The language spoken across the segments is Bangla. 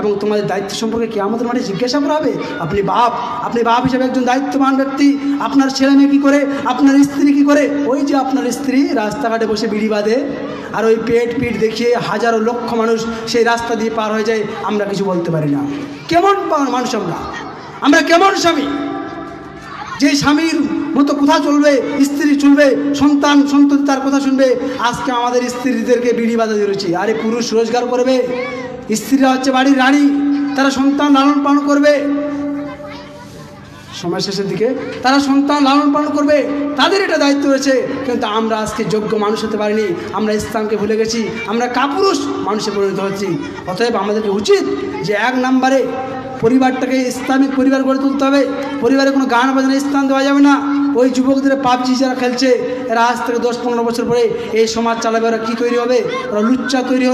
এবং তোমাদের দায়িত্ব সম্পর্কে কি আমাদের মাঠে জিজ্ঞাসা করা হবে? আপনি বাপ হিসেবে একজন দায়িত্ববান ব্যক্তি, আপনার ছেলে মেয়ে কী করে, আপনার স্ত্রী কী করে? ওই যে আপনার স্ত্রী রাস্তাঘাটে বসে বিড়ি বাঁধে, আর ওই পিঠ দেখিয়ে হাজারো লক্ষ মানুষ সেই রাস্তা দিয়ে পার হয়ে যায়, আমরা কিছু বলতে পারি না। কেমন মানুষ আমরা কেমন স্বামী? যে স্বামীর মতো কথা চলবে, স্ত্রী চলবে, সন্ততি তার কথা শুনবে। আজকে আমাদের স্ত্রীদেরকে বিড়ি বাঁধা দিয়েছি। আরে পুরুষ রোজগার করবে, স্ত্রীরা হচ্ছে বাড়ির রানী, তারা সন্তান লালন পালন করবে, সময় শেষের দিকে তারা সন্তান লালন পালন করবে, তাদের এটা দায়িত্ব রয়েছে। কিন্তু আমরা আজকে যোগ্য মানুষ হতে পারিনি, আমরা ইসলামকে ভুলে গেছি, আমরা কাপুরুষ মানুষে পরিণত হচ্ছি। অতএব আমাদেরকে উচিত যে এক নম্বরে পরিবারটাকে ইসলামিক পরিবার গড়ে তুলতে হবে। পরিবারে কোনো গান বাজনা স্থান দেওয়া যাবে না। ওই যুবকদের পাবজি যারা খেলছে, এরা আজ থেকে 10-15 বছর পরে এই সমাজ চালাবে। ওরা কী তৈরি হবে? ওরা লুচ্চা তৈরি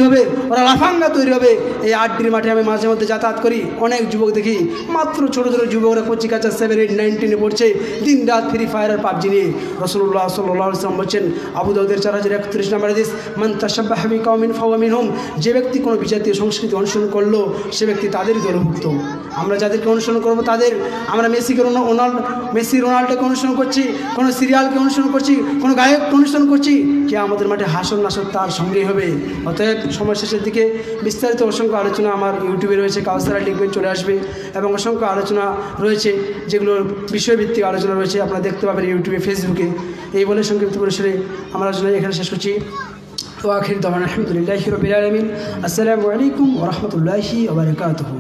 হবে, ওরা লাফাঙ্গা তৈরি হবে। এই আড্ডির মাঠে আমি মাঝে মধ্যে যাতায়াত করি, অনেক যুবক দেখি, মাত্র ছোটো ছোটো যুবকরা কচিকাচা 7, 8, 9, 10 পড়ছে, দিন রাত ফ্রি ফায়ার আর পাবজি নিয়ে। রাসূলুল্লাহ সাল্লাল্লাহু আলাইহি ওয়াসাল্লাম বলছেন, আবু দাউদের 4031 নম্বর হাদিস, মান তাশাব্বাহা বিকাওমিন ফাহুয়া মিনহুম। যে ব্যক্তি কোনো বিজাতীয় সংস্কৃতি অনুসরণ করলো, সে ব্যক্তি তাদেরই দলভুক্ত। আমরা যাদেরকে অনুসরণ করবো তাদের, আমরা মেসি রোনাল্ডোকে অনুসরণ করছি, কোনো সিরিয়ালকে অনুসরণ করছি, কোনো গায়ককে অনুসরণ করছি, কে আমাদের মাঠে হাসন নাসর তার সঙ্গেই হবে। অতএব সময় শেষের দিকে বিস্তারিত অসংখ্য আলোচনা আমার ইউটিউবে রয়েছে, কাউসারা লিখবেন চলে আসবে, এবং অসংখ্য আলোচনা রয়েছে যেগুলোর বিষয়ভিত্তিক আলোচনা রয়েছে, আপনারা দেখতে পাবেন ইউটিউবে, ফেসবুকে। এই বলে সংক্ষিপ্ত পরিসরে আমার আলোচনা এখানে শেষ করছি। তো আখির দাওয়ানা আলহামদুলিল্লাহি রাব্বিল আলামিন। আসসালামু আলাইকুম ওয়া রাহমাতুল্লাহি ওয়া বারাকাতুহু।